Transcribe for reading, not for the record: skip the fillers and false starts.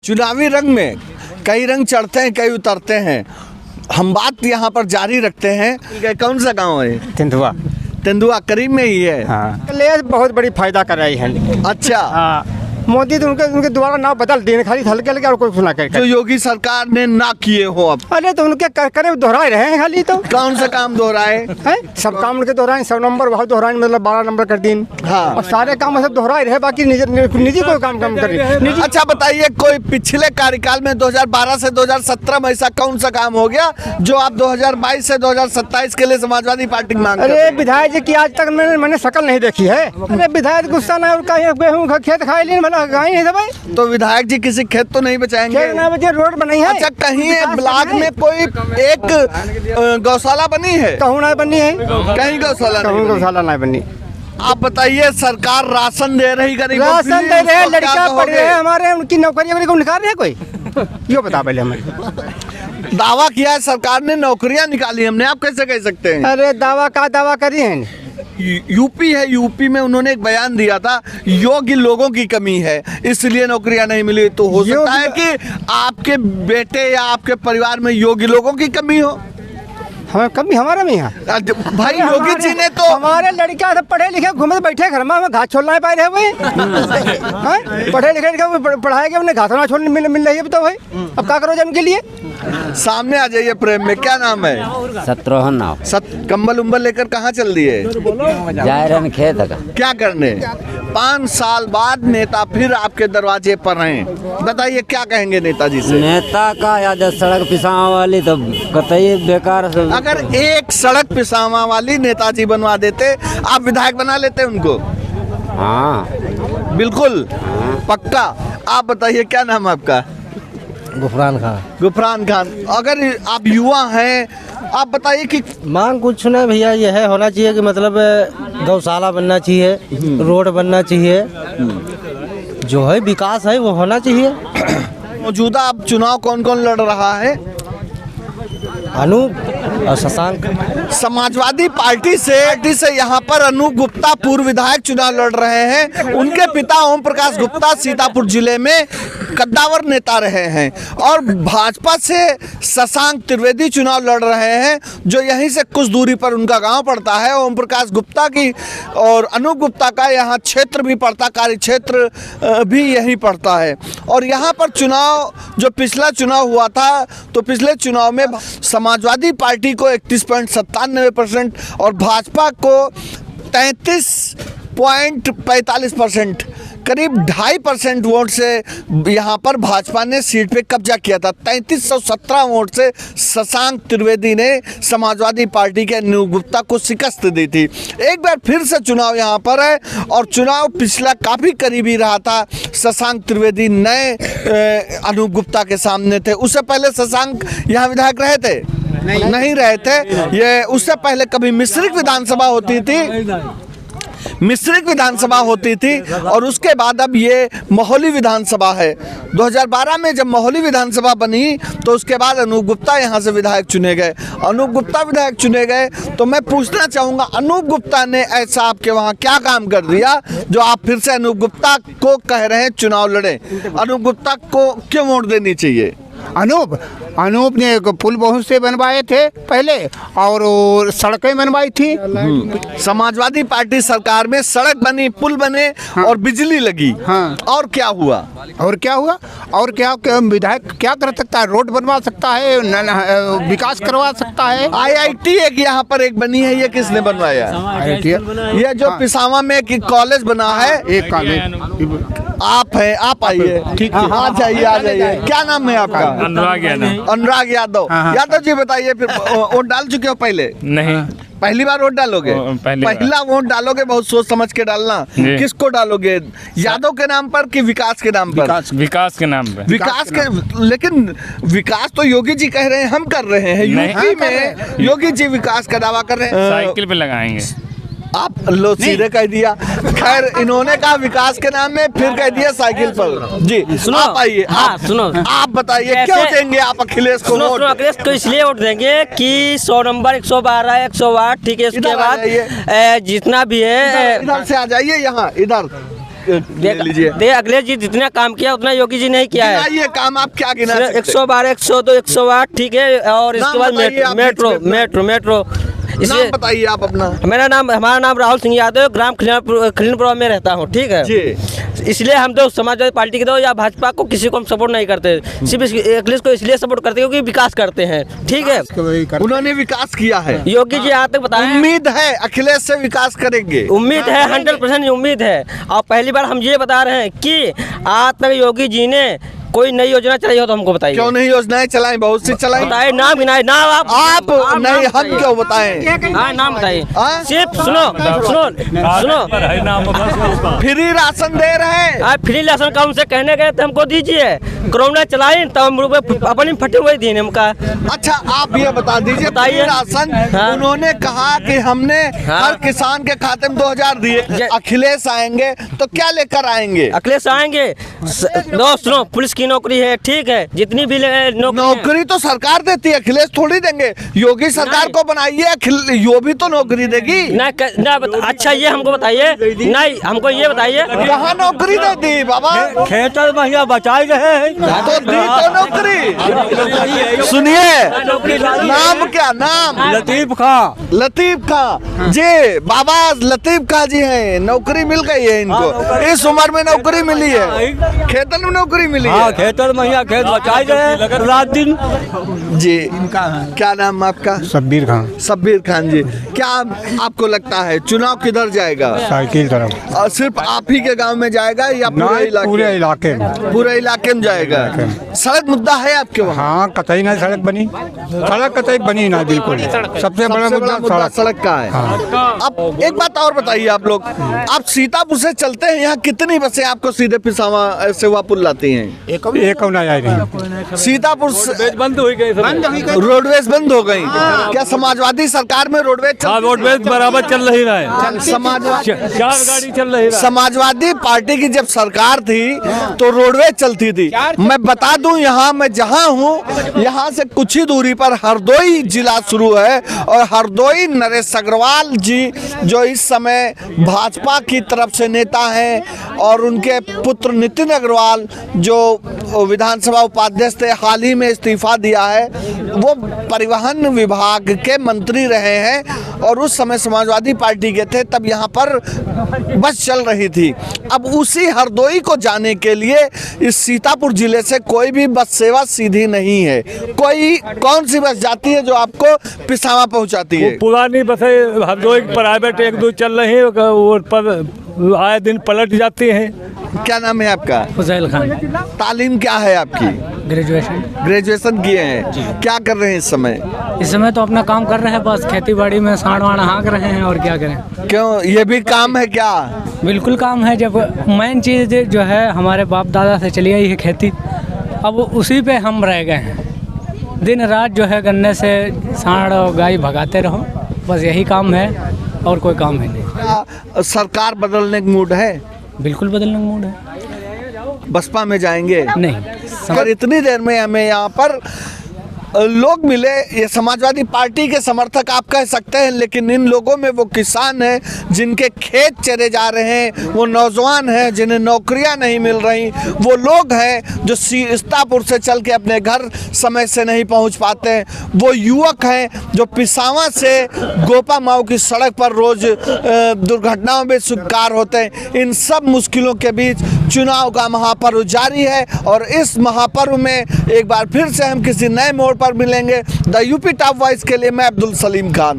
चुनावी रंग में कई रंग चढ़ते हैं, कई उतरते हैं। हम बात यहाँ पर जारी रखते हैं। कौन सा गांव है? तेंदुआ। तेंदुआ करीब में ही है। हाँ, ले बहुत बड़ी फायदा कर रही है। अच्छा। हाँ, मोदी तो उनके द्वारा नाम बदल देने खाली हल्के हल्के और कोई सुना कर जो योगी सरकार ने ना किए हो अब। अरे तो उनके करे दोहराए रहे हैं खाली। तो कौन सा काम दोहराए हैं? सब काम उनके दोहराए। 100 नंबर बहुत दोहराए, मतलब 12 नंबर कर दिन। हाँ। और सारे काम सब दोहराए रहे, बाकी निजी कोई काम कर रहे। अच्छा बताइए, कोई पिछले कार्यकाल में 2012 से 2017 में ऐसा कौन सा काम हो गया जो आप 2022 से 2027 के लिए समाजवादी पार्टी मांग? अरे विधायक जी की आज तक मैंने शक्ल नहीं देखी है। अरे विधायक गुस्सा ना गेहूँ खेत खाए लिए नहीं था भाई। तो विधायक जी किसी खेत तो नहीं बचाएंगे? रोड बनाई है। अच्छा, कहीं ब्लॉक में कोई एक गौशाला बनी है? कहूँ ना बनी है, कहीं गौशाला नहीं बनी। गौशाला नहीं बनी। आप बताइए, सरकार राशन दे रही, गरीबों राशन दे रहे, लड़का पढ़ रहे हैं हमारे, उनकी नौकरी को निकाल रहे हैं कोई? यो बता पहले हमें। दावा किया है सरकार ने नौकरियां निकाली, हमने, आप कैसे कह सकते हैं? अरे दावा का दावा करी है। यूपी है, यूपी में उन्होंने एक बयान दिया था, योग्य लोगों की कमी है इसलिए नौकरियां नहीं मिली। तो हो सकता है कि आपके बेटे या आपके परिवार में योग्य लोगों की कमी हो। हमें कमी हमारा में यहाँ भाई योगी जी ने तो हमारे लड़का सब पढ़े लिखे घूमे बैठे घर में, हमें घास छोड़ना पाए रहे हुए। पढ़े लिखे पढ़ाए गए, उन्हें घास छोड़ने मिल रही है। तो भाई अब क्या करो उनके लिए? सामने आ जाइए। प्रेम में क्या नाम है? शत्रुघ्न नाव। कंबल उम्बल लेकर कहाँ चल दिए? जा रहे खेत का। क्या करने? 5 साल बाद नेता फिर आपके दरवाजे पर हैं। बताइए क्या कहेंगे नेताजी से? नेता का याद सड़क पिसावा वाली तो कतई बेकार। अगर एक सड़क पिसावा वाली नेताजी बनवा देते, आप विधायक बना लेते उनको? हाँ बिल्कुल पक्का। आप बताइए क्या नाम है आपका? गुफरान खान। गुफरान खान। अगर आप युवा हैं, आप बताइए कि मांग कुछ नहीं भैया, ये है होना चाहिए कि मतलब गौशाला बनना चाहिए, रोड बनना चाहिए, जो है विकास है वो होना चाहिए। मौजूदा अब चुनाव कौन कौन लड़ रहा है? अनूप और शशांक। समाजवादी पार्टी से यहाँ पर अनूप गुप्ता पूर्व विधायक चुनाव लड़ रहे हैं। उनके पिता ओम प्रकाश गुप्ता सीतापुर जिले में कद्दावर नेता रहे हैं। और भाजपा से शशांक त्रिवेदी चुनाव लड़ रहे हैं, जो यहीं से कुछ दूरी पर उनका गांव पड़ता है। ओम प्रकाश गुप्ता की और अनूप गुप्ता का यहाँ क्षेत्र भी पड़ता, कार्य क्षेत्र भी यहीं पड़ता है। और यहाँ पर चुनाव, जो पिछला चुनाव हुआ था, तो पिछले चुनाव में समाजवादी पार्टी को 31.97% और भाजपा को 33.45%, करीब 2.5% वोट से यहाँ पर भाजपा ने सीट पे कब्जा किया था। 3317 वोट से शशांक त्रिवेदी ने समाजवादी पार्टी के अनूप गुप्ता को शिकस्त दी थी। एक बार फिर से चुनाव यहाँ पर है और चुनाव पिछला काफ़ी करीबी रहा था। शशांक त्रिवेदी नए अनूप गुप्ता के सामने थे। उससे पहले शशांक यहाँ विधायक रहे थे? नहीं रहे थे। ये उससे पहले कभी मिश्रित विधानसभा होती थी और उसके बाद अब ये महोली विधानसभा है। 2012 में जब महोली विधानसभा बनी तो उसके बाद अनूप गुप्ता यहाँ से विधायक चुने गए। अनूप गुप्ता विधायक चुने गए तो मैं पूछना चाहूँगा, अनूप गुप्ता ने ऐसा आपके वहाँ क्या काम कर दिया जो आप फिर से अनूप गुप्ता को कह रहे हैं चुनाव लड़े? अनूप गुप्ता को क्यों वोट देनी चाहिए? अनूप ने पुल बहुत से बनवाए थे पहले और सड़कें बनवाई थी। समाजवादी पार्टी सरकार में सड़क बनी, पुल बने। हाँ। और बिजली लगी। हाँ। और क्या हुआ? और क्या विधायक क्या कर सकता है? रोड बनवा सकता है, विकास करवा सकता है। IIT एक यहाँ पर एक बनी है, ये किसने बनवाया? ये जो पिसावा में एक कॉलेज बना है, एक कॉलेज आप हैं, आप आइए। ठीक है, आ जाइए। क्या नाम है आपका? अनुराग यादव। यादव जी बताइए, फिर वोट डाल चुके हो पहले? नहीं। पहली बार वोट डालोगे? पहला वोट डालोगे, बहुत सोच समझ के डालना। किसको डालोगे? यादव के नाम पर कि विकास के नाम पर? विकास के नाम पर। विकास के, लेकिन विकास तो योगी जी कह रहे हैं, हम कर रहे हैं। यूपी में योगी जी विकास का दावा कर रहे हैं। साइकिल पे लगाएंगे। आप लो सीधे कह दिया। खैर, इन्होंने कहा विकास के नाम में, फिर कह दिया साइकिल पर। जी सुनो, आप आइए। हाँ, सुनो, आप बताइए क्यों देंगे आप अखिलेश को वोट? अखिलेश को इसलिए वोट देंगे कि 100 नंबर, 112, 108, ठीक है। इसके बाद जितना भी है, इधर से आ जाइए, यहाँ इधर ले लीजिए। अखिलेश जी जितना काम किया उतना योगी जी नहीं किया है। ये काम आप क्या गिना सकते हैं? 112, 102, 108 ठीक है, और इसके बाद मेट्रो नाम बताइए आप अपना। हमारा नाम राहुल सिंह यादव, ग्राम खिलनपुरा में रहता हूँ, ठीक है। इसलिए हम तो समाजवादी पार्टी के दो या भाजपा को किसी को हम सपोर्ट नहीं करते, सिर्फ अखिलेश को इसलिए सपोर्ट करते हैं क्योंकि विकास करते हैं, ठीक है। उन्होंने विकास किया है, योगी जी आज तक बताएं। उम्मीद है अखिलेश से विकास करेंगे, उम्मीद है, 100% उम्मीद है। और पहली बार हम ये बता रहे हैं कि आज तक योगी जी ने कोई नई योजना चलाई हो तो हमको बताइए। क्यों नहीं योजनाएं चलाई? बहुत सी चलाई। बताइए, नाम गिनाए, नाम आप नहीं, हम क्यों बताएं? हाँ, नाम बताइए। सिर्फ सुनो, फ्री राशन दे रहे हैं। आप फ्री राशन का उनसे कहने गए तो हमको दीजिए, कोरोना चलाई तो हम अपनी फटे हुए दिन हमका। अच्छा, आप ये बता दीजिए, फ्री राशन उन्होंने कहा कि हमने हर किसान के खाते में 2000 दिए। अखिलेश आएंगे तो क्या लेकर आएंगे? अखिलेश आएंगे, सुनो, पुलिस की नौकरी है, ठीक है, जितनी भी नौकरी तो सरकार देती है, अखिलेश थोड़ी देंगे। योगी सरकार को बनाइए, यो भी तो नौकरी देगी ना। अच्छा, ये हमको बताइए, नहीं हमको ये बताइए कहाँ नौकरी दे दी बाबा? खेतर महिला बचाई रहे हैं तो दी तो नौकरी। सुनिए, नाम क्या? नाम लतीफ खां। लतीफ खां जी, बाबा लतीफ खां जी हैं। नौकरी मिल गई है इनको, इस उम्र में नौकरी मिली है, खेतन में नौकरी मिली है। खेतर महिला खेत बचाई रहे रात दिन जी। क्या नाम आपका? शब्बीर खान। शब्बीर खान जी, क्या आपको लगता है चुनाव किधर जाएगा? साइकिल तरफ। और सिर्फ आप ही के गांव में जाएगा या पूरे इलाके? पूरे इलाके में। पूरे इलाके में जाएगा। सड़क मुद्दा है आपके वहाँ? हाँ, कतई नहीं सड़क बनी, सड़क कतई बनी ना, बिल्कुल। सबसे बड़ा मुद्दा सड़क का है। हाँ। अब एक बात और बताइए, आप लोग, आप सीतापुर से चलते हैं, यहाँ कितनी बसें आपको सीधे पिसावा सेवापुर लाती हैं? एक नहीं आई रही। सीतापुर बंद हो गई, रोडवेज बंद हो गई। क्या समाजवादी सरकार में रोडवेज? रोडवेज बराबर चल रही है, समाजवादी 4 गाड़ी चल रही है। समाजवादी पार्टी की जब सरकार थी तो रोडवेज चलती थी। मैं बता दूं, यहाँ मैं जहाँ हूँ, यहाँ से कुछ ही दूरी पर हरदोई जिला शुरू है, और हरदोई नरेश अग्रवाल जी जो इस समय भाजपा की तरफ से नेता हैं, और उनके पुत्र नितिन अग्रवाल जो विधानसभा उपाध्यक्ष थे, हाल ही में इस्तीफा दिया है, वो परिवहन विभाग के मंत्री रहे हैं, और उस समय समाजवादी पार्टी के थे, तब यहाँ पर बस चल रही थी। अब उसी हरदोई को जाने के लिए इस सीतापुर जिले से कोई भी बस सेवा सीधी नहीं है। कौन सी बस जाती है जो आपको पिसावा पहुँचाती है? पुरानी बसें हरदोई प्राइवेट 1-2 चल रही है, वो पर आए दिन पलट जाती हैं। क्या नाम है आपका? फुजैल खान। तालीम क्या है आपकी? ग्रेजुएशन किए हैं। क्या कर रहे हैं इस समय? इस समय तो अपना काम कर रहे हैं, बस खेती बाड़ी में सांड वाण हाँक रहे हैं, और क्या करें। क्यों, ये भी काम है क्या? बिल्कुल काम है। जब मेन चीज़ जो है हमारे बाप दादा से चली आई है खेती, अब उसी पे हम रह गए हैं। दिन रात जो है गन्ने से सांड और गाय भगाते रहो, बस यही काम है, और कोई काम है नहीं। सरकार बदलने का मूड है? बिल्कुल बदलने का मूड है। बसपा में जाएंगे? नहीं। अगर इतनी देर में हमें यहाँ पर लोग मिले, ये समाजवादी पार्टी के समर्थक आप कह सकते हैं, लेकिन इन लोगों में वो किसान हैं जिनके खेत चरे जा रहे हैं, वो नौजवान हैं जिन्हें नौकरियां नहीं मिल रही, वो लोग हैं जो सीतापुर से चल के अपने घर समय से नहीं पहुंच पाते हैं, वो युवक हैं जो पिसावा से गोपा माऊ की सड़क पर रोज दुर्घटनाओं में शिकार होते हैं। इन सब मुश्किलों के बीच चुनाव का महापर्व जारी है, और इस महापर्व में एक बार फिर से हम किसी नए मोड़ पर मिलेंगे। द यूपी टॉप वॉइस के लिए मैं अब्दुल सलीम खान।